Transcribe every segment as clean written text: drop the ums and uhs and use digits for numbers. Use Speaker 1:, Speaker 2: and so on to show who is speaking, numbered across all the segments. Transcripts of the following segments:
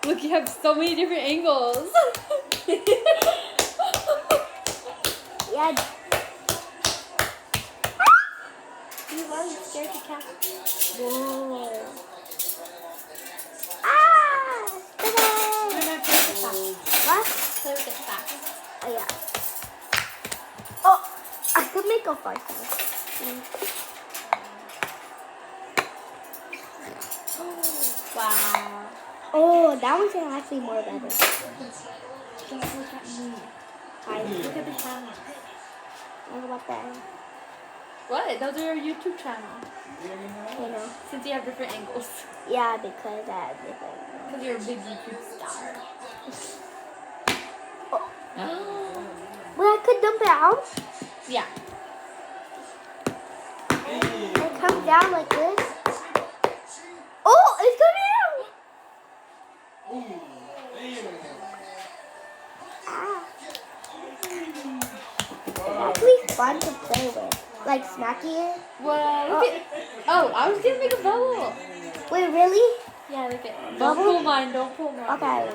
Speaker 1: Look, you have so many different angles.
Speaker 2: Yeah. You are scared to catch. Whoa. Ah!
Speaker 1: Remember, play with that.
Speaker 2: What?
Speaker 1: Play with it fast.
Speaker 2: Oh, yeah. Oh! I could make a fart sound.
Speaker 1: Wow.
Speaker 2: Oh, that one's actually more better.
Speaker 1: Just look at me. Look at the camera.
Speaker 2: What about that?
Speaker 1: What? Those are your YouTube channel.
Speaker 2: You know?
Speaker 1: Since you have different angles.
Speaker 2: Yeah, because I have different.
Speaker 1: Because you're a big YouTube star.
Speaker 2: Well, I could dump it out.
Speaker 1: Yeah.
Speaker 2: It comes down like this. Oh, it's coming out! Ah. It's actually fun to play with. Like smacking it.
Speaker 1: Well, look at. Oh, I was gonna make a bubble.
Speaker 2: Wait, really?
Speaker 1: Yeah, look at. Don't
Speaker 2: Bubble?
Speaker 1: pull mine. Don't pull mine.
Speaker 2: Okay.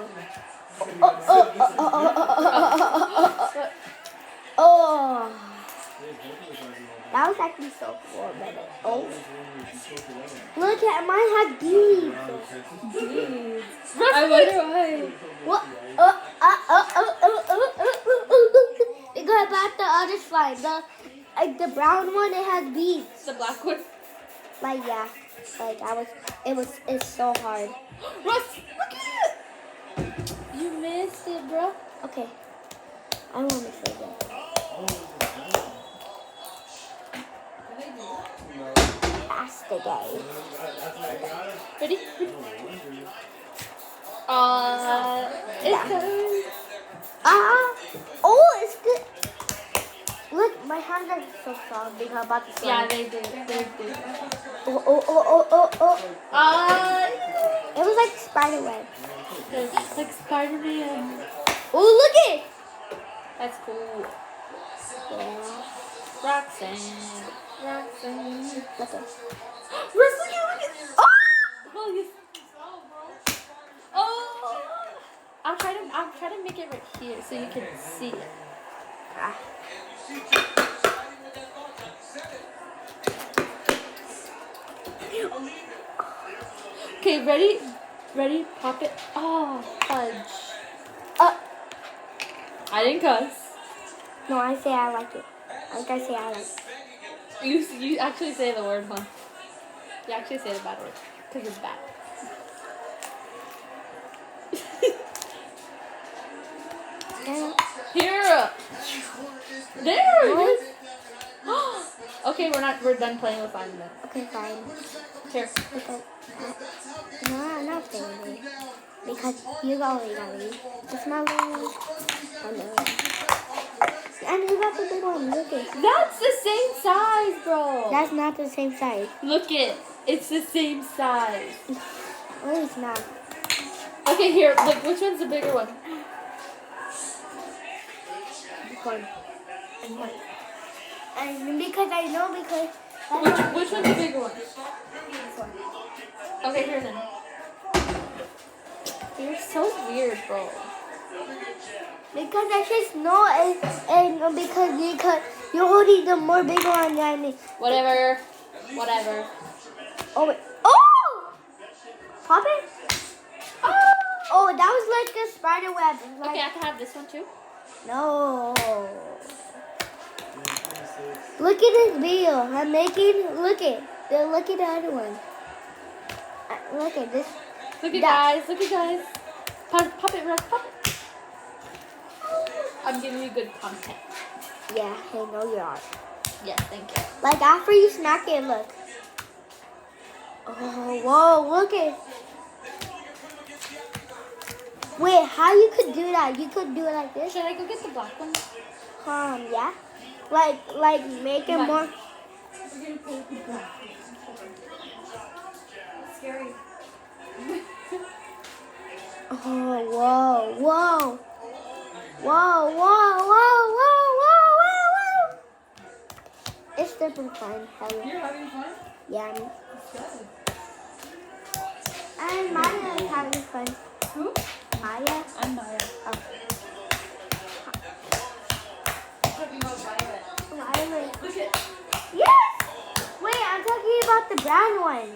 Speaker 2: Oh. That was actually so cool. Oh. Look at mine had beads.
Speaker 1: I wonder why.
Speaker 2: What? Because about the other slide, the brown one, it has beads.
Speaker 1: The black one.
Speaker 2: Like yeah, like it's so hard.
Speaker 1: Russ, look at it. You missed it, bro.
Speaker 2: Okay, I want to say that. That's the game.
Speaker 1: Ready? It's good.
Speaker 2: Oh, it's good. Look, my hands are so strong because I'm about to slide.
Speaker 1: Yeah, they do.
Speaker 2: Oh. It was like spider web.
Speaker 1: It's like Spider-Man.
Speaker 2: Oh, look it.
Speaker 1: That's cool.
Speaker 2: Yeah.
Speaker 1: Roxanne.
Speaker 2: Look it.
Speaker 1: Russ, look at it.
Speaker 2: Oh!
Speaker 1: Oh, yes. Oh! I'll try to make it right here so you can see it.
Speaker 2: Ah.
Speaker 1: Okay, ready? Ready? Pop it. Oh, fudge. I didn't cuss.
Speaker 2: No, I say I like it. Like I say I like it.
Speaker 1: You actually say the word, huh? You actually say the bad word. Because it's bad. Here. There.
Speaker 2: What?
Speaker 1: Okay, we're done playing with slime then.
Speaker 2: Okay, fine.
Speaker 1: Here.
Speaker 2: Because, no, I'm not playing it. Because you already got me. It's not really. Hello. And you got the big one. Look it.
Speaker 1: That's the same size, bro.
Speaker 2: That's not the same size.
Speaker 1: Look it. It's the same size.
Speaker 2: Oh, it's not.
Speaker 1: Okay, here. Look, which one's the bigger one?
Speaker 2: This one. And what? And because I know because.
Speaker 1: Which one's the bigger one?
Speaker 2: This one.
Speaker 1: Okay, here then. You're so weird, bro.
Speaker 2: Because I just know and because you're holding the more bigger one than me.
Speaker 1: Whatever.
Speaker 2: Oh wait. Oh! Pop it? Oh, that was like a spider web. Like,
Speaker 1: Okay, I can have this one too.
Speaker 2: no. Look at this video. I'm making. Look at the other one. Look at this.
Speaker 1: Look at guys. Pop it, Russ. Pop it. I'm giving you good content.
Speaker 2: Yeah, I know you are.
Speaker 1: Yes, thank you.
Speaker 2: Like after you smack it, look. Oh, whoa, look it. Wait, how you could do that? You could do it like this?
Speaker 1: Should I go get the black one?
Speaker 2: Yeah. Like make it more.
Speaker 1: We're gonna play with the black one. It's scary.
Speaker 2: Oh, whoa. It's super fun.
Speaker 1: You're having fun?
Speaker 2: Yeah.
Speaker 1: That's good.
Speaker 2: And mine is having fun.
Speaker 1: Who?
Speaker 2: Maya?
Speaker 1: I'm Maya.
Speaker 2: Oh.
Speaker 1: Talking about Violet.
Speaker 2: Violet.
Speaker 1: Look at.
Speaker 2: Yes! Wait, I'm talking about the brown one.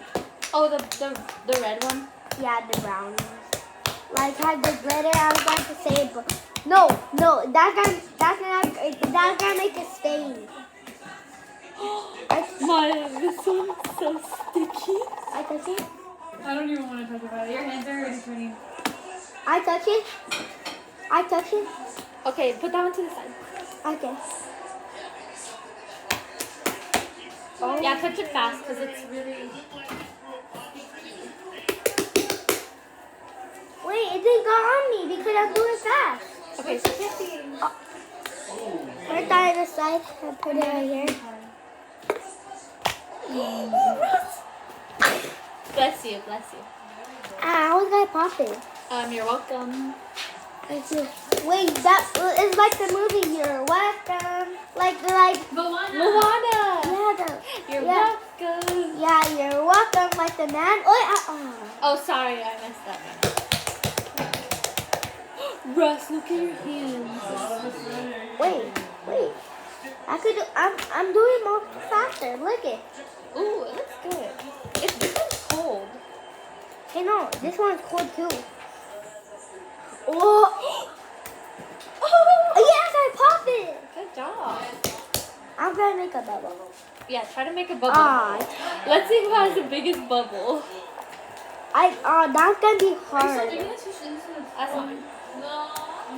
Speaker 1: Oh, the red one.
Speaker 2: Yeah, the brown one. Like had the glitter. I was going to say, but no, that's gonna make a stain.
Speaker 1: Maya, this one's so sticky.
Speaker 2: I touch it.
Speaker 1: I don't even want to talk about it. Your hands are already turning.
Speaker 2: I touch it. I touch it.
Speaker 1: Okay, put that one to the side.
Speaker 2: Okay. Oh.
Speaker 1: Yeah, touch it fast because it's really.
Speaker 2: Wait, it didn't go on me because I'm doing fast.
Speaker 1: Okay, so 50.
Speaker 2: Put that on the side and put it right here.
Speaker 1: Bless you, bless you.
Speaker 2: Ah, I was gonna pop it.
Speaker 1: You're welcome.
Speaker 2: Thank you. Wait, that is like the movie. You're welcome. Like.
Speaker 1: Moana.
Speaker 2: Yeah,
Speaker 1: You're
Speaker 2: yeah.
Speaker 1: welcome.
Speaker 2: Yeah, you're welcome. Like the man.
Speaker 1: Oh, sorry, I messed up. Russ, look at your hands.
Speaker 2: Wait. I'm doing more faster. Look it.
Speaker 1: Ooh, it looks good. This one's cold.
Speaker 2: Hey, no, this one's cold too. Oh. Yes, I popped it.
Speaker 1: Good job.
Speaker 2: I'm gonna make a bubble.
Speaker 1: Yeah, try to make a bubble.
Speaker 2: Ah,
Speaker 1: Let's see who has the biggest bubble.
Speaker 2: that's gonna be hard.
Speaker 1: That's fine.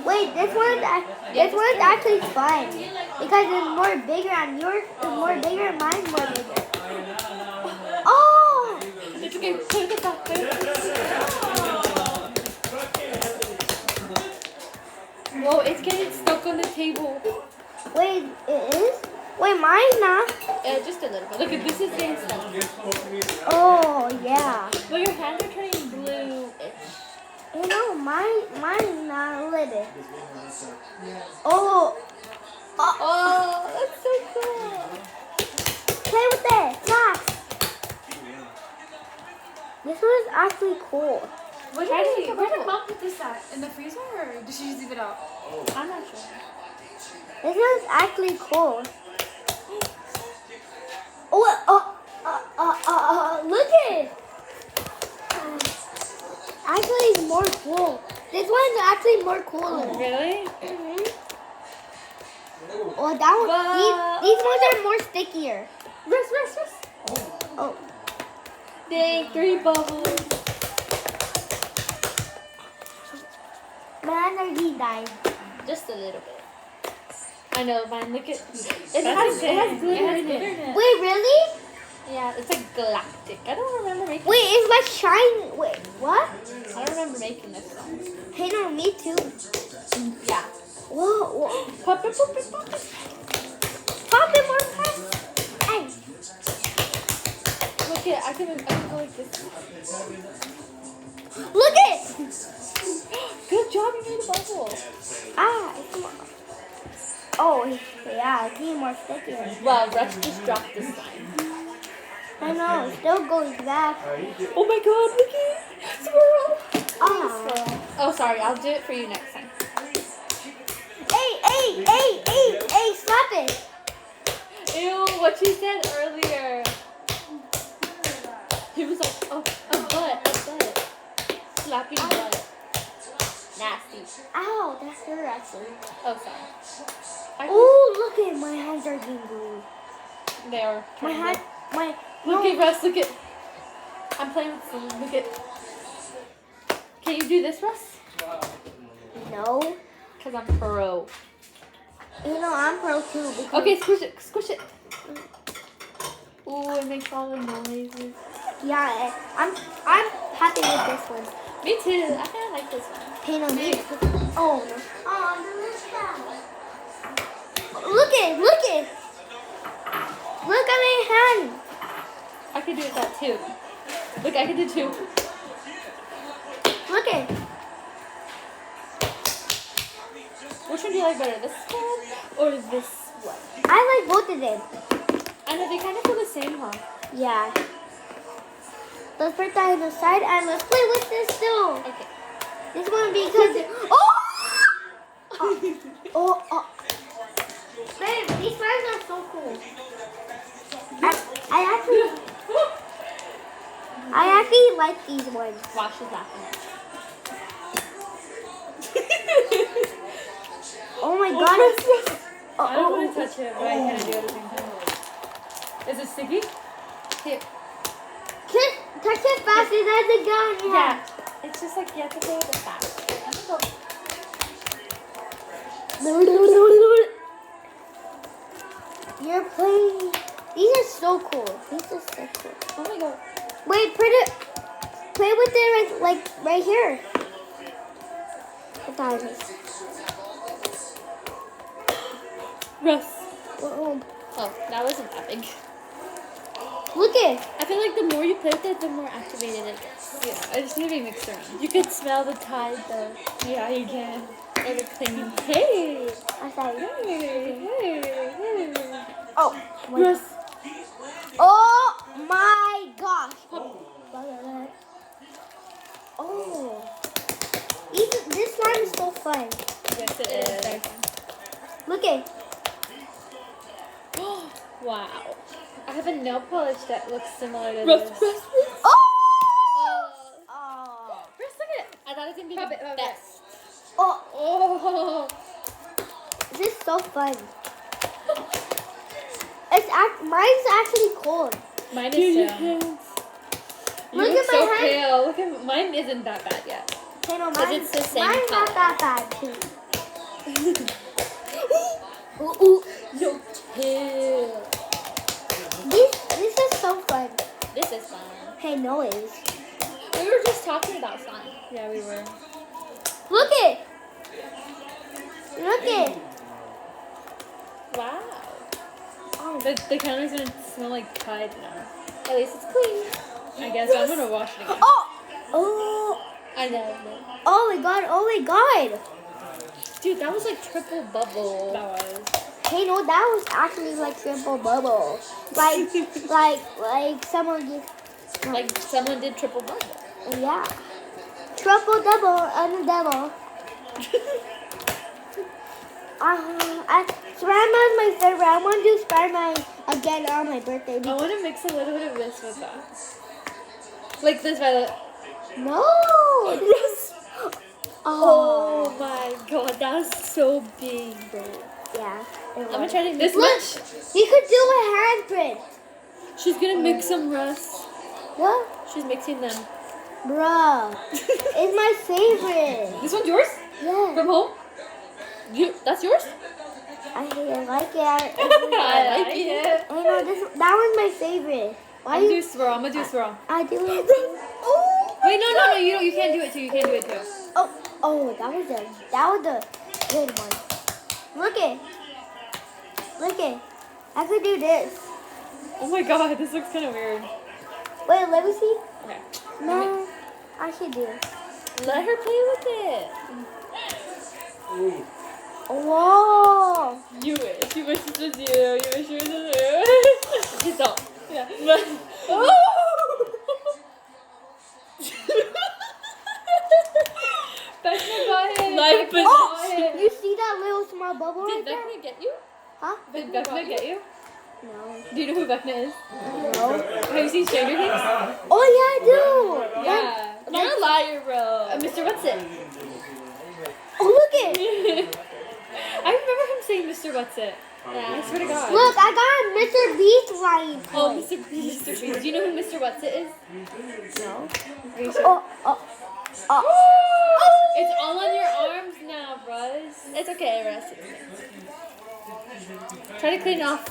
Speaker 2: Wait, this one's actually fun because it's more bigger and yours is more bigger and mine's more bigger. Oh!
Speaker 1: It's okay. Put it back there. Whoa, it's getting stuck on the table.
Speaker 2: Wait, it is? Wait, mine's not.
Speaker 1: Just a little bit. Look at this is getting stuck.
Speaker 2: Oh yeah.
Speaker 1: Well, your hands are turning blue-ish.
Speaker 2: You know, mine's not a little. Oh.
Speaker 1: Oh, that's so cool.
Speaker 2: Play with it. Flash. This one's actually cool.
Speaker 1: Where did Mom put this at? In the freezer or did she just leave it out? I'm not sure.
Speaker 2: This one's actually cool. Look at it. Actually, it's more cool. This one's actually more cooler.
Speaker 1: Really?
Speaker 2: Mm-hmm. Oh, that one. These ones are more stickier.
Speaker 1: Russ.
Speaker 2: Oh.
Speaker 1: Dang, 3 bubbles.
Speaker 2: My energy died.
Speaker 1: Just a little bit. I know, mine. Look at it has glitter in it.
Speaker 2: Wait, really?
Speaker 1: Yeah, it's like galactic. I don't remember making.
Speaker 2: Wait, it's like shiny. Wait, what?
Speaker 1: I don't remember making this one.
Speaker 2: Hey, no, me too.
Speaker 1: Yeah.
Speaker 2: Whoa.
Speaker 1: Pop it.
Speaker 2: Pop it more fast. Hey.
Speaker 1: Look at I can go like this.
Speaker 2: Look it.
Speaker 1: Good job, you made a bubble.
Speaker 2: It's more. Oh, yeah, it's even more stickier.
Speaker 1: Wow, Russ just dropped this slime.
Speaker 2: I know, it still goes back.
Speaker 1: Oh my god, look at it! Swirl! Oh, sorry, I'll do it for you next time.
Speaker 2: Hey, slap it.
Speaker 1: Ew, what you said earlier. He was like, oh, a butt. Slapping butt. Nasty.
Speaker 2: Ow, that's her actually.
Speaker 1: Oh, sorry.
Speaker 2: Oh, look at my hands are getting blue.
Speaker 1: They are. Look at Russ, look at. I'm playing with someone, look at. Can you do this, Russ?
Speaker 2: No.
Speaker 1: Because I'm pro.
Speaker 2: You know, I'm pro too. Because
Speaker 1: Okay, squish it. Ooh, it makes all the noises.
Speaker 2: yeah, I'm happy with this one.
Speaker 1: Me too. I kind of like this one.
Speaker 2: Paint on me. Oh no. Look it. Look at my hand.
Speaker 1: I could do that too. Look, I could do 2.
Speaker 2: Look it.
Speaker 1: Which one do you like better, this one or this one?
Speaker 2: I like both of them.
Speaker 1: I know, they kind of feel the same, huh?
Speaker 2: Yeah. Let's put that on the side and let's play with this too.
Speaker 1: Okay.
Speaker 2: This one because oh. Babe, these slimes are so cool. I actually like these ones.
Speaker 1: Watch she's laughing.
Speaker 2: Oh my god.
Speaker 1: I don't want to touch it, but I kind of do at the same time. Is it sticky? Here.
Speaker 2: Touch it fast as the gun.
Speaker 1: Yeah. It's just like you have to play with it fast.
Speaker 2: You're playing. These are so cool. These are so cool.
Speaker 1: Oh my god.
Speaker 2: Wait, play with it like right here.
Speaker 1: Russ.
Speaker 2: Oh,
Speaker 1: that wasn't that big.
Speaker 2: look it.
Speaker 1: I feel like the more you play with it, the more activated it gets. Yeah, I just need to be mixed around. You can smell the tide though. Yeah, you can. Or the clinging. Hey!
Speaker 2: I thought.
Speaker 1: Hey!
Speaker 2: Oh,
Speaker 1: Russ.
Speaker 2: Oh my gosh. Oh. This slime is so fun.
Speaker 1: Yes, it is.
Speaker 2: Look it.
Speaker 1: Wow. I have a nail polish that looks similar to this.
Speaker 2: Oh!
Speaker 1: Russ, look at it. I thought it was going to be the best.
Speaker 2: Oh. This is so fun. Mine's actually cold.
Speaker 1: Mine is too. You
Speaker 2: Look
Speaker 1: look
Speaker 2: at
Speaker 1: so
Speaker 2: my hand.
Speaker 1: pale. Look at mine isn't that bad yet.
Speaker 2: Okay, no,
Speaker 1: But it's the same
Speaker 2: mine's
Speaker 1: color.
Speaker 2: not that bad too. Ooh.
Speaker 1: Yo, chill.
Speaker 2: This is so fun.
Speaker 1: This is fun.
Speaker 2: Hey, noise.
Speaker 1: We were just talking about slime. Yeah, we were.
Speaker 2: Look it. Look it.
Speaker 1: Wow. Oh, the counter's gonna smell like Tide now. At least it's clean. I guess I'm gonna wash it again.
Speaker 2: Oh.
Speaker 1: I know.
Speaker 2: Oh my god. Oh my god.
Speaker 1: Dude, that was like triple bubble. That was.
Speaker 2: Hey, no, that was actually like triple bubble. Like someone did.
Speaker 1: Like someone did triple bubble.
Speaker 2: Yeah. Triple double on the devil. Spider-Man is my favorite. I want to do Spider-Man again on my birthday.
Speaker 1: I want to mix a little bit of this with that. Like this, Violet.
Speaker 2: No.
Speaker 1: Yes. Oh my god, that was so big, bro.
Speaker 2: Yeah.
Speaker 1: I'm gonna try to this
Speaker 2: Look,
Speaker 1: much.
Speaker 2: you could do a handprint.
Speaker 1: She's gonna mix some, Russ.
Speaker 2: What?
Speaker 1: She's mixing them.
Speaker 2: Bruh. It's my favorite.
Speaker 1: This one's yours?
Speaker 2: Yeah.
Speaker 1: From home? That's yours?
Speaker 2: I like it.
Speaker 1: I like it.
Speaker 2: I know that was my favorite. Why
Speaker 1: I'm gonna do a swirl. I'm gonna do a swirl.
Speaker 2: I do it.
Speaker 1: Oh! Wait, no, you don't. You can't do it too. You can't do it too.
Speaker 2: Oh, that was the good one. Look it. I could do this.
Speaker 1: Oh my god, this looks kind of weird.
Speaker 2: Wait, let me see.
Speaker 1: Okay.
Speaker 2: No, I should do it.
Speaker 1: Let her play with it.
Speaker 2: Whoa.
Speaker 1: You wish. You wish this was you. You wish yours was you. It's all. Yeah. Oh! Vecna got hit. Life
Speaker 2: Oh, you see that little small bubble right
Speaker 1: Did
Speaker 2: there?
Speaker 1: Vecna get you?
Speaker 2: Huh?
Speaker 1: Did Vecna get you?
Speaker 2: No.
Speaker 1: Do you know who Vecna is?
Speaker 2: No.
Speaker 1: Have you seen Stranger Things?
Speaker 2: Oh yeah, I do.
Speaker 1: Yeah. You're a liar, bro. Mr. What's It?
Speaker 2: Oh, look it.
Speaker 1: I remember him saying Mr. What's It. Yeah, I swear to God.
Speaker 2: Look, I got a Mr. Beast line.
Speaker 1: Oh, Mr. Beast. Do you know who Mr. What's It is?
Speaker 2: No.
Speaker 1: Are you sure?
Speaker 2: Oh.
Speaker 1: It's all on your arms now, Russ. It's okay, Russ. Try to clean it off.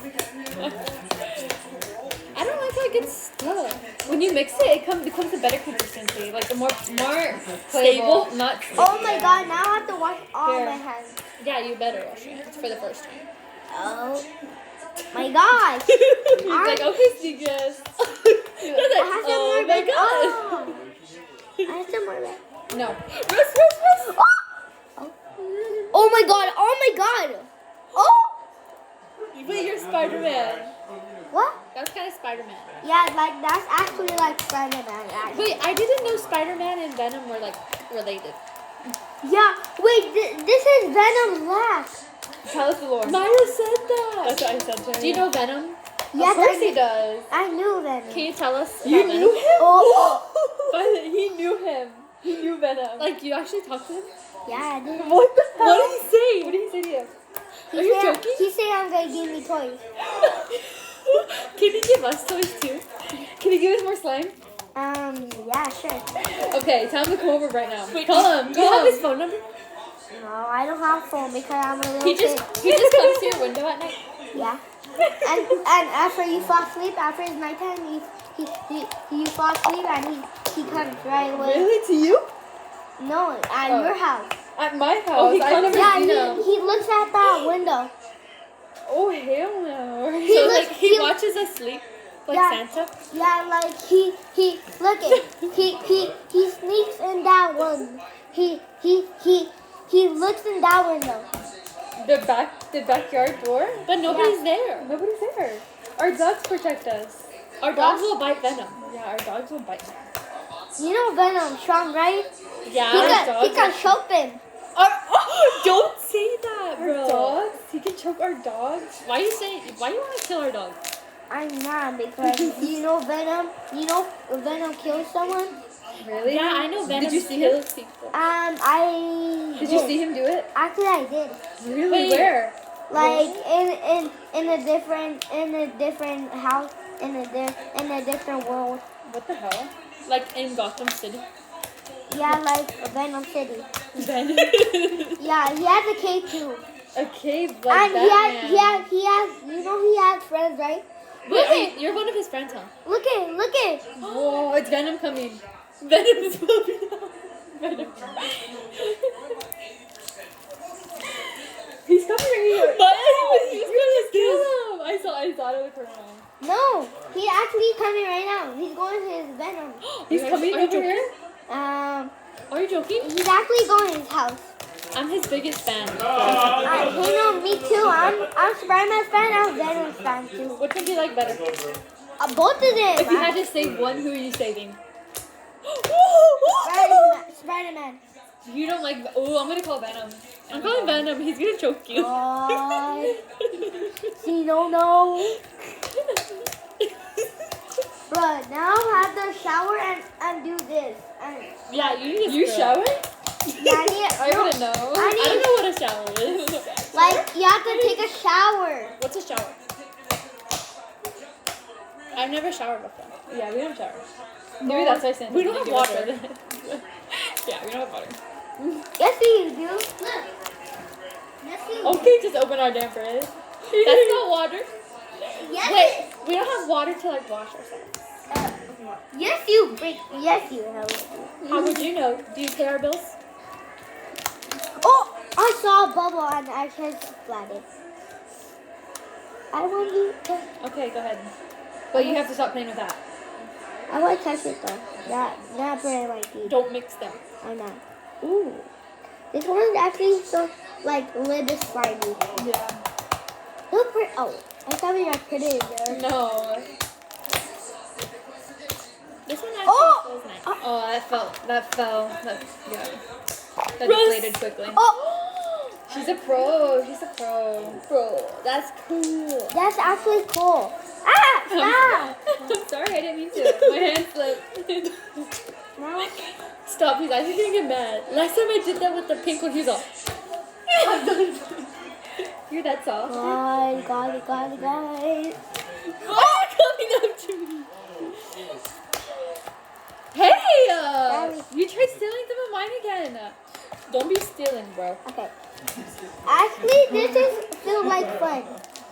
Speaker 1: I don't like how it gets stuck. When you mix it, it becomes a better consistency. Like the more stable, not sticky.
Speaker 2: Oh my god, now I have to wash all
Speaker 1: Here.
Speaker 2: my hands.
Speaker 1: Yeah, you better wash your hands for the first time.
Speaker 2: Oh my gosh.
Speaker 1: He's like, okay, Sneakers.
Speaker 2: I have some more
Speaker 1: my
Speaker 2: back.
Speaker 1: God.
Speaker 2: I have some more back.
Speaker 1: No. Russ.
Speaker 2: Oh my god. Oh.
Speaker 1: Wait, you're Spider-Man.
Speaker 2: What?
Speaker 1: That's kind of Spider-Man.
Speaker 2: Yeah, like that's actually like Spider-Man.
Speaker 1: Wait, I didn't know Spider-Man and Venom were like related.
Speaker 2: Yeah, wait, this is Venom's laugh.
Speaker 1: Tell us the lore.
Speaker 3: Myra said that.
Speaker 1: That's what I said to her. Do you know Venom?
Speaker 2: Yes,
Speaker 1: of course
Speaker 2: I
Speaker 1: he does.
Speaker 2: I knew Venom.
Speaker 1: Can you tell us
Speaker 3: You
Speaker 1: about
Speaker 3: knew
Speaker 1: Venom?
Speaker 3: him?
Speaker 2: Oh,
Speaker 3: By the- he knew him. He knew Venom.
Speaker 1: Like, you actually talked to him?
Speaker 2: yeah, I did.
Speaker 3: What the hell?
Speaker 1: What did he say? What did he say to you? Are you joking?
Speaker 2: He said I'm gonna give me toys.
Speaker 1: Can you give us toys too? Can you give us more slime?
Speaker 2: Yeah, sure.
Speaker 1: Okay, tell him to come over right now.
Speaker 3: Wait,
Speaker 1: Call him. Do you have his phone number?
Speaker 2: No, I don't have a phone because I'm a little
Speaker 1: He just comes to your window at night.
Speaker 2: Yeah. And after you fall asleep, after it's nighttime, you fall asleep and he comes right away.
Speaker 3: Really? To you?
Speaker 2: No, at your house.
Speaker 3: At my house.
Speaker 1: Oh, he
Speaker 3: I
Speaker 1: comes-
Speaker 3: never
Speaker 2: Yeah,
Speaker 3: seen him.
Speaker 2: he looks at that window.
Speaker 3: Oh, hell no.
Speaker 2: He
Speaker 1: So,
Speaker 2: looks-
Speaker 1: like, he
Speaker 2: he-
Speaker 1: watches us sleep? Like
Speaker 2: Yeah.
Speaker 1: Santa?
Speaker 2: Yeah, like he look it. He sneaks in that one. He looks in that window.
Speaker 3: The backyard door?
Speaker 1: But nobody's there.
Speaker 3: Nobody's there. Our dogs protect us.
Speaker 1: Our dogs will bite Venom.
Speaker 3: Yeah, our dogs will bite him.
Speaker 2: You know Venom strong, right?
Speaker 1: Yeah.
Speaker 2: He can choke them.
Speaker 1: Don't say that,
Speaker 3: Our
Speaker 1: bro.
Speaker 3: dogs? He can choke our dogs?
Speaker 1: Why you want to kill our dog?
Speaker 2: I'm not because you know Venom. You know Venom kills someone.
Speaker 3: Really?
Speaker 1: Yeah, I know Venom
Speaker 3: Did you see
Speaker 1: kills people.
Speaker 2: I
Speaker 3: Did you see him do it?
Speaker 2: Actually, I did.
Speaker 3: Really?
Speaker 1: Wait.
Speaker 3: Where?
Speaker 2: Like in a different house in a different world.
Speaker 3: What the hell?
Speaker 1: Like in Gotham City.
Speaker 2: Yeah, like Venom City.
Speaker 3: Venom?
Speaker 2: Yeah, he has a cape too.
Speaker 3: A cave like
Speaker 2: And
Speaker 3: that.
Speaker 2: he has you know he has friends, right?
Speaker 1: Wait, you're one of his friends, huh?
Speaker 2: Look it.
Speaker 3: Whoa, it's Venom coming.
Speaker 1: Venom is popping out.
Speaker 3: Venom. He's coming right here.
Speaker 1: But he's gonna kill him.
Speaker 3: I saw it in the corner.
Speaker 2: No, he actually coming right now. He's going to his Venom.
Speaker 3: He's coming
Speaker 1: Are you
Speaker 3: over
Speaker 1: joking?
Speaker 3: here?
Speaker 1: Are you joking?
Speaker 2: He's actually going to his house.
Speaker 1: I'm his biggest fan.
Speaker 2: He know me too. I'm Spider-Man's fan. I'm Venom's fan too.
Speaker 1: Which one do you like better?
Speaker 2: Both of them.
Speaker 1: If you had to save one, who are you saving?
Speaker 2: Spider-Man.
Speaker 1: You don't like. Oh, I'm gonna call Venom. I'm calling Venom. He's gonna choke you.
Speaker 2: He don't know. Bruh, now I have to shower and do this. And
Speaker 1: Yeah, you need to.
Speaker 3: You shower?
Speaker 2: yeah,
Speaker 3: I wouldn't know.
Speaker 1: I don't know what a shower is.
Speaker 2: like you have to take a shower.
Speaker 1: What's a shower? I've never showered before.
Speaker 3: Yeah, we don't shower. Maybe that's why Santa
Speaker 1: We don't
Speaker 3: didn't
Speaker 1: have
Speaker 3: give us
Speaker 1: water.
Speaker 3: water.
Speaker 1: Yeah, we don't have water.
Speaker 2: Yes, you do. Look. Yes, you do.
Speaker 3: Okay, just open our damn fridge.
Speaker 1: That's not water.
Speaker 2: Yes,
Speaker 1: Wait, we don't have water to like wash ourselves.
Speaker 2: yes, you break. Yes, you have.
Speaker 1: How would you know? Do you pay our bills?
Speaker 2: Oh, I saw a bubble and I just splat it. I want you to.
Speaker 1: Okay, go ahead. But you have to stop playing with that.
Speaker 2: I want to touch it though. Not put it in my teeth.
Speaker 1: Don't mix them.
Speaker 2: I'm not. Ooh. This one's actually so like a little bit slimy.
Speaker 3: Yeah.
Speaker 2: Look pretty. Oh, I thought we got pretty there.
Speaker 3: No.
Speaker 1: This one actually
Speaker 2: Oh!
Speaker 1: feels nice.
Speaker 3: Oh, that fell. Yeah. That
Speaker 1: Russ!
Speaker 3: deflated quickly.
Speaker 2: Oh,
Speaker 3: She's a pro. She's a pro.
Speaker 1: Bro, that's cool.
Speaker 2: that's actually cool. Ah, stop.
Speaker 3: I'm sorry, I didn't mean to. My hand slipped.
Speaker 2: No.
Speaker 1: Stop, he's actually gonna get mad. Last time I did that with the pink one, he was all.
Speaker 3: You're that soft.
Speaker 2: God.
Speaker 1: Oh, coming up to me. Hey! You tried stealing them of mine again.
Speaker 3: Don't be stealing, bro.
Speaker 2: Okay. Actually, this is feel like fun.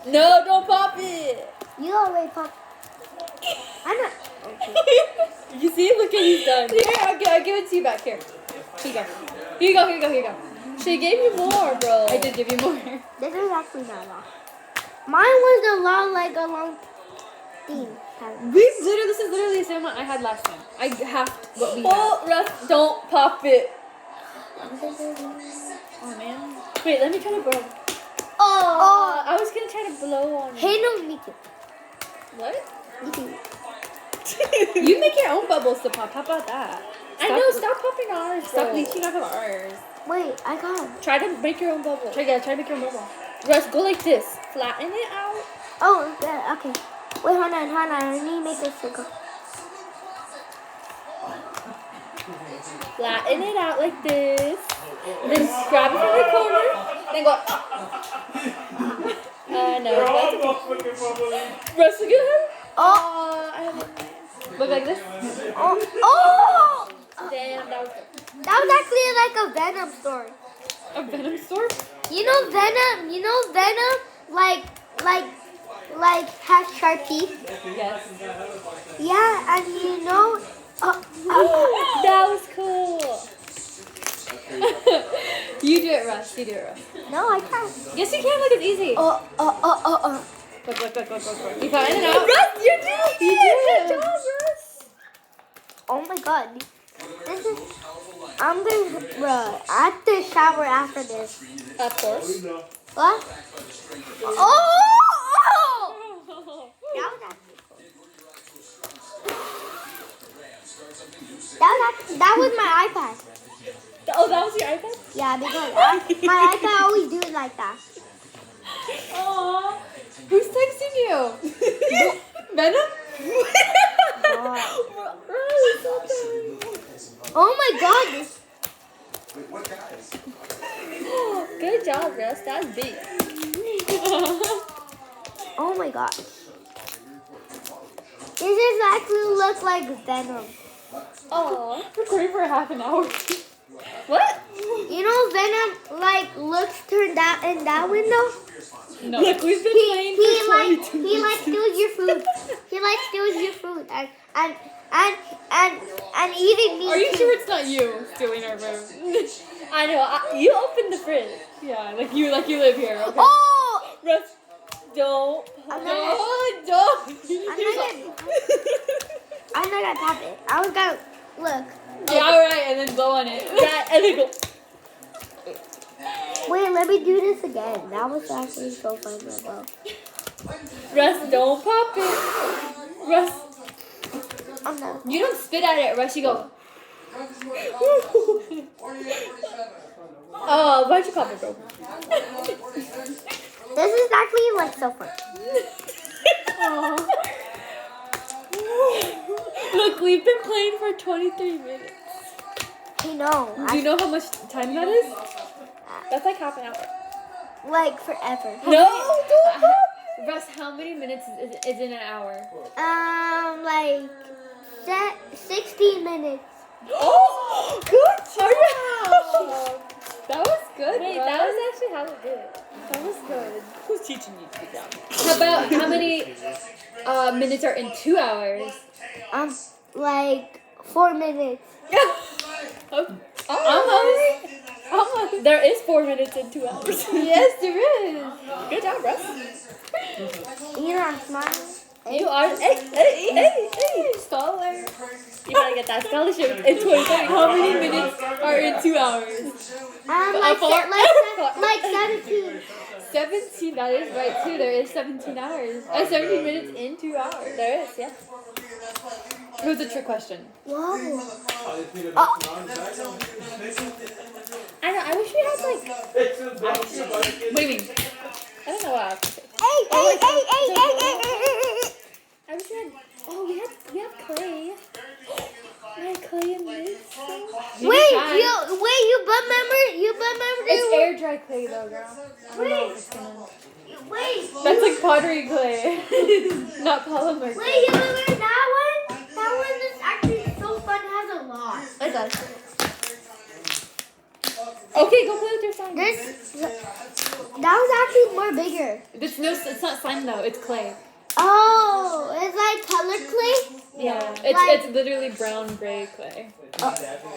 Speaker 1: No, don't pop it.
Speaker 2: You already popped. I'm not. Okay.
Speaker 1: You see? Look at he's done.
Speaker 3: Here, I'll give it to you back here.
Speaker 1: Here you go. She gave you more, bro.
Speaker 3: I did give you more.
Speaker 2: This is actually not long. Mine was a long thing.
Speaker 1: This is literally the same one I had last time. I halved what we had.
Speaker 3: Oh, Russ, don't pop it.
Speaker 1: Oh, man. Wait, let me try to blow.
Speaker 2: Oh.
Speaker 1: I was gonna try to blow on you.
Speaker 2: Hey, no, me too.
Speaker 1: What?
Speaker 2: Me too.
Speaker 1: You make your own bubbles to pop. How about that?
Speaker 3: I know. Stop popping ours.
Speaker 1: Stop
Speaker 3: bro.
Speaker 1: leeching off of ours.
Speaker 2: Wait, I got.
Speaker 3: Try to make your own bubble.
Speaker 1: Try to make your mobile.
Speaker 3: Russ, go like this. Flatten it out.
Speaker 2: Oh, yeah, okay. Wait, hold on. I need to make a circle.
Speaker 3: Flatten it out like this. Then grab it from the corner. Then go. No. Russ, look at him.
Speaker 2: Oh,
Speaker 3: I have it.
Speaker 1: Look like this.
Speaker 2: oh!
Speaker 3: Damn, that was
Speaker 2: That was actually like a Venom story.
Speaker 1: A Venom store?
Speaker 2: You know Venom, like has sharp teeth.
Speaker 1: Yes.
Speaker 2: Yeah, and you know,
Speaker 3: that was cool.
Speaker 1: You do it, Russ. You do it, Russ.
Speaker 2: no, I can't.
Speaker 1: Yes, you can. Look, it's easy.
Speaker 2: Oh.
Speaker 1: Look. You got in and out.
Speaker 3: Russ, you did it.
Speaker 1: You did
Speaker 3: Good
Speaker 1: it.
Speaker 3: job, Russ.
Speaker 2: Oh my God. This is. I'm gonna. I have to shower after this.
Speaker 3: Of course.
Speaker 2: What? Oh! That was actually cool. That was my iPad.
Speaker 3: Oh, that was your iPad?
Speaker 2: Yeah, because my iPad always do it like that.
Speaker 1: Aww. Who's texting you? Venom?
Speaker 2: Oh my God.
Speaker 3: Good job, Russ. That's big.
Speaker 2: Oh my God. This is actually look like Venom.
Speaker 3: Oh.
Speaker 1: Recording for half an hour.
Speaker 3: What?
Speaker 2: You know Venom like looks turned that in that window?
Speaker 1: No.
Speaker 3: Look, we've been playing
Speaker 2: He
Speaker 3: for
Speaker 2: like
Speaker 3: 22
Speaker 2: he like steals your food. He like steals your food and eating me.
Speaker 1: Are you
Speaker 2: too.
Speaker 1: sure it's not you stealing our food?
Speaker 3: I know. You opened the fridge.
Speaker 1: Yeah, like you live here. Okay.
Speaker 2: Oh!
Speaker 3: Russ, don't.
Speaker 2: I'm
Speaker 1: No,
Speaker 2: not
Speaker 1: don't.
Speaker 2: gonna tap it. I was gonna look.
Speaker 1: Yeah, alright, and then blow on it.
Speaker 3: That and then go.
Speaker 2: Wait, let me do this again. That was actually so fun as well.
Speaker 3: Russ, don't pop it. Russ,
Speaker 2: I'm not.
Speaker 3: you don't spit at it. Russ, you go. Oh, why'd you pop it, bro?
Speaker 2: This is actually like so fun.
Speaker 3: Look, we've been playing for 23 minutes.
Speaker 2: You know,
Speaker 1: Do you know how much time that is?
Speaker 3: That's like half an hour.
Speaker 2: like forever.
Speaker 3: No, don't pop
Speaker 1: Russ, how many minutes is in an hour?
Speaker 2: Like 16 minutes.
Speaker 3: Oh, good job.
Speaker 1: That was good.
Speaker 3: Wait,
Speaker 1: Russ.
Speaker 3: that was actually how we did it.
Speaker 1: That was good.
Speaker 3: Who's teaching you to be dumb?
Speaker 1: How many minutes are in 2 hours?
Speaker 2: Like 4 minutes.
Speaker 1: Almost.
Speaker 3: There is 4 minutes and 2 hours.
Speaker 1: Yes, there is.
Speaker 3: Good job, Russ.
Speaker 2: You know, I'm smiling.
Speaker 3: You are. Hey.
Speaker 1: Scholar.
Speaker 3: You gotta get that scholarship in 2030.
Speaker 1: How many minutes are in 2 hours?
Speaker 2: Like 17.
Speaker 1: 17. That is right too. There is 17 hours. 17 minutes in 2 hours.
Speaker 3: There is, yeah.
Speaker 1: It was a trick question.
Speaker 2: Whoa.
Speaker 3: I know. I wish we had like.
Speaker 1: What do you mean?
Speaker 3: I don't know what I have to say.
Speaker 2: Hey.
Speaker 3: I wish we had. Oh, we have clay. I had clay in this.
Speaker 2: Wait, you remember
Speaker 1: It's air dry clay though, girl.
Speaker 2: Wait.
Speaker 1: That's like pottery clay, not polymer clay.
Speaker 2: Wait, you remember that one? That one is actually so fun, has a lot.
Speaker 3: It does. Okay, go play with your slime.
Speaker 2: That was actually more bigger.
Speaker 1: It's not slime though. It's clay.
Speaker 2: Oh, it's like colored clay?
Speaker 1: Yeah, it's literally brown gray clay.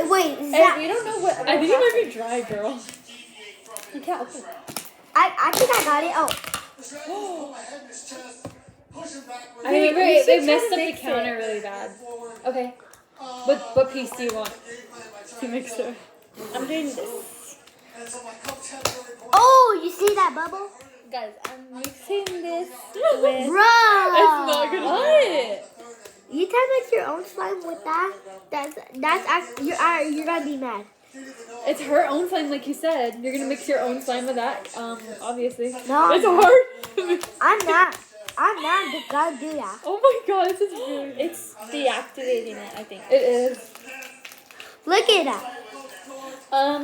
Speaker 2: Wait, is
Speaker 3: Hey,
Speaker 2: that...
Speaker 3: we don't know what.
Speaker 1: I think it might be dry, girl.
Speaker 3: You can't open it.
Speaker 2: I think I got it. Oh.
Speaker 1: I remember
Speaker 3: we should
Speaker 1: it
Speaker 3: try
Speaker 1: messed
Speaker 3: to
Speaker 1: up the
Speaker 3: mix
Speaker 1: counter
Speaker 3: it.
Speaker 1: really bad.
Speaker 3: Okay,
Speaker 1: What piece do you want to mix it?
Speaker 3: I'm doing this.
Speaker 2: Oh, you see that bubble?
Speaker 3: Guys, I'm mixing this with.
Speaker 2: Bruh.
Speaker 1: It's not gonna
Speaker 3: What?
Speaker 2: You can make your own slime with that. You're gonna be mad.
Speaker 1: It's her own slime, like you said. You're gonna mix your own slime with that. Obviously.
Speaker 2: No,
Speaker 1: It's
Speaker 2: I'm not.
Speaker 1: hard.
Speaker 2: I'm not gonna do that.
Speaker 1: Oh my god, this is really.
Speaker 3: It's deactivating it, I think.
Speaker 1: It is.
Speaker 2: Look at that.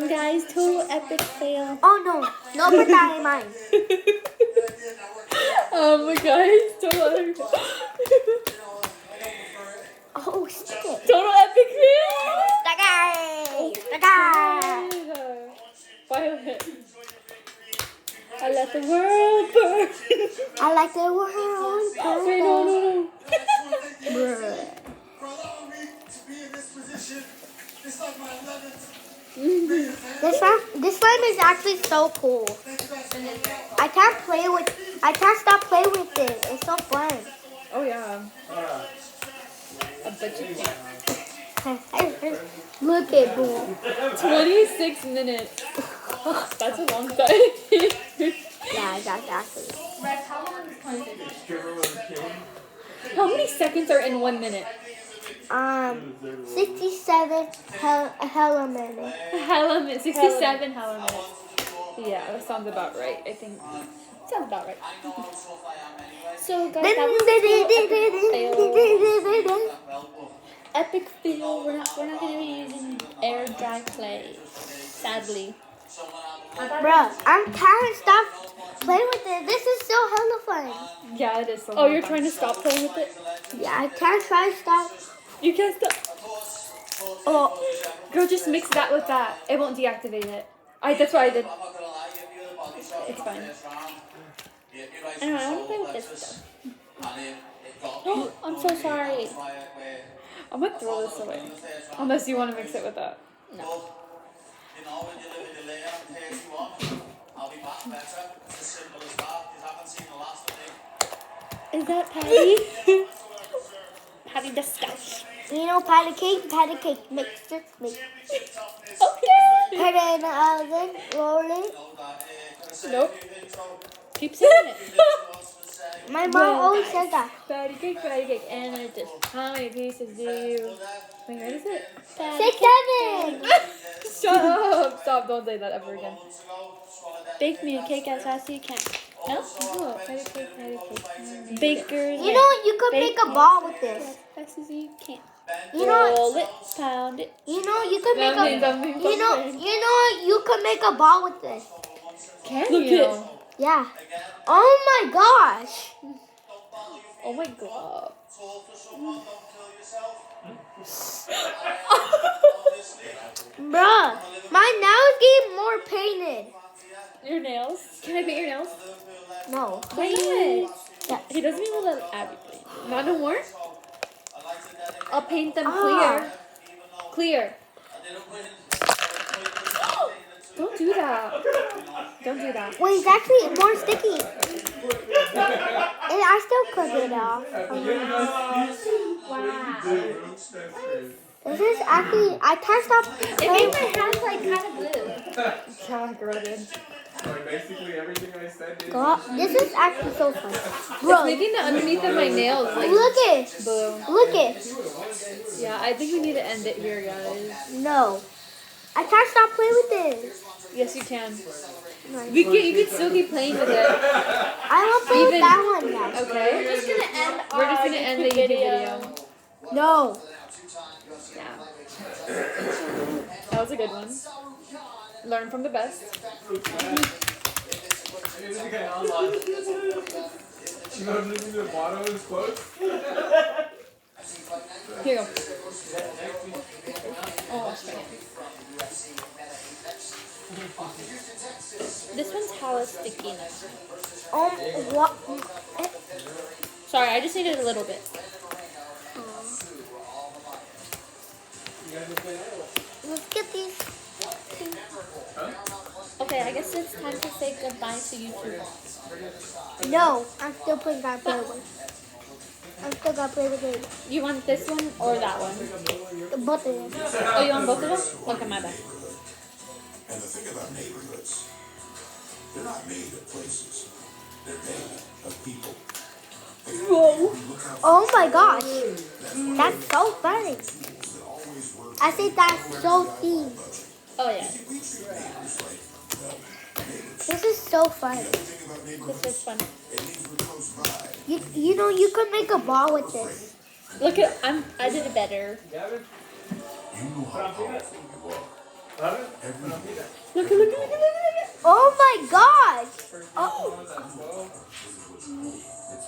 Speaker 3: Guys, total epic fail.
Speaker 2: Oh no, put that in mine.
Speaker 1: My guys, total.
Speaker 2: Oh shit.
Speaker 1: Total epic fail.
Speaker 2: That guy.
Speaker 1: Violet. I let the world burn.
Speaker 2: I like the world.
Speaker 1: Wait, no.
Speaker 2: Bruh. This slime is actually so cool. I can't stop playing with it. It's so fun.
Speaker 1: Oh yeah. I bet you can.
Speaker 2: Look at Boo.
Speaker 1: 26 minutes. That's a long time.
Speaker 2: Yeah, that's actually.
Speaker 1: How many seconds are in 1 minute?
Speaker 2: 67 hella minutes.
Speaker 1: Hella minutes. 67 hella minutes. Yeah, that sounds about right, I think. Sounds about right.
Speaker 3: So guys, that was a total epic fail. Epic fail. We're not gonna be using air dry clay. Sadly.
Speaker 2: Bruh, I can't stop playing with it. This is so hella fun.
Speaker 1: Yeah, it is so
Speaker 3: Oh, you're trying to stop playing with it?
Speaker 2: Yeah, I can't try to stop.
Speaker 1: You can't stop. Oh, girl, just mix that with that. It won't deactivate it. That's what I did. It's fine.
Speaker 3: I don't know, I want to play with this stuff. Oh, I'm so sorry.
Speaker 1: I'm gonna throw this away. Unless you want to mix it with that.
Speaker 3: No. Is that Patty? Patty the Scotch.
Speaker 2: You know, patty cake mixture. Mix.
Speaker 3: Okay.
Speaker 2: Put it in the oven, roll it.
Speaker 1: Nope.
Speaker 3: Keep saying it.
Speaker 2: My mom always says that.
Speaker 1: Patty cake, and I just. How many pieces do you? Wait, what is it?
Speaker 2: 6, 7.
Speaker 1: Shut up! Stop! Don't say that ever again.
Speaker 3: Bake me a cake as fast as you can. No?
Speaker 1: Oh, patty cake.
Speaker 3: Bakers.
Speaker 2: You know, you could make a ball with this.
Speaker 3: As fast as you can.
Speaker 2: You know,
Speaker 3: Roll it, pound it.
Speaker 2: you know, you could make
Speaker 1: Something.
Speaker 2: you could make a ball with this.
Speaker 1: Can
Speaker 3: Look
Speaker 1: you?
Speaker 3: it.
Speaker 2: Yeah. Oh my gosh.
Speaker 1: Oh my god.
Speaker 2: Bruh, my nails getting more painted.
Speaker 1: Your nails? Can I paint your nails?
Speaker 2: No.
Speaker 1: Wait.
Speaker 2: Yeah.
Speaker 1: He doesn't even let Abby paint. Not no more? I'll paint them
Speaker 2: Ah.
Speaker 1: clear. Don't do that. Don't do that.
Speaker 2: Wait, it's actually more sticky. And I still cut it off. This is actually, I can't stop.
Speaker 3: It made my hands like kind of blue.
Speaker 1: Yeah, girl did.
Speaker 4: Like basically everything I said is
Speaker 2: God, this is actually so fun.
Speaker 1: It's
Speaker 2: Bro,
Speaker 1: making the underneath of my nails like
Speaker 2: look it.
Speaker 1: blue.
Speaker 2: Look it.
Speaker 1: Yeah, I think we need to end it here, guys.
Speaker 2: No. I can't stop playing with this.
Speaker 1: Yes, you can.
Speaker 2: No,
Speaker 1: You can still keep playing with it.
Speaker 2: I want to play with that one, guys.
Speaker 1: Okay?
Speaker 3: We're just gonna end
Speaker 1: the YouTube video.
Speaker 2: No.
Speaker 1: Yeah. That was a good one. Learn from the best.
Speaker 4: You know, looking to the bottom of his clothes.
Speaker 1: Here you go. Oh, sorry.
Speaker 3: This one's hella sticky.
Speaker 2: What?
Speaker 3: Sorry, I just needed a little bit.
Speaker 2: Let's get these.
Speaker 3: Okay, I guess it's time to say goodbye to YouTube.
Speaker 2: No, I'm still playing that play with. I'm still gonna play with it.
Speaker 3: You want this one or that one?
Speaker 2: Both of them.
Speaker 3: Oh, you want both of them? Okay, my bad.
Speaker 5: And the thing about neighborhoods, they're not made of places. They're made of people.
Speaker 3: Whoa.
Speaker 2: Oh my gosh. That's so funny. I think that's so deep.
Speaker 3: Oh yeah.
Speaker 2: This is so funny.
Speaker 3: This is fun.
Speaker 2: You know you could make a ball with this.
Speaker 3: Look at I did it better.
Speaker 4: Gavin,
Speaker 5: You know how powerful you are.
Speaker 4: Gavin,
Speaker 5: Every day.
Speaker 3: Look at.
Speaker 2: Oh my gosh.
Speaker 4: first
Speaker 2: Oh.
Speaker 4: one at 12.
Speaker 5: This is what's cool. It's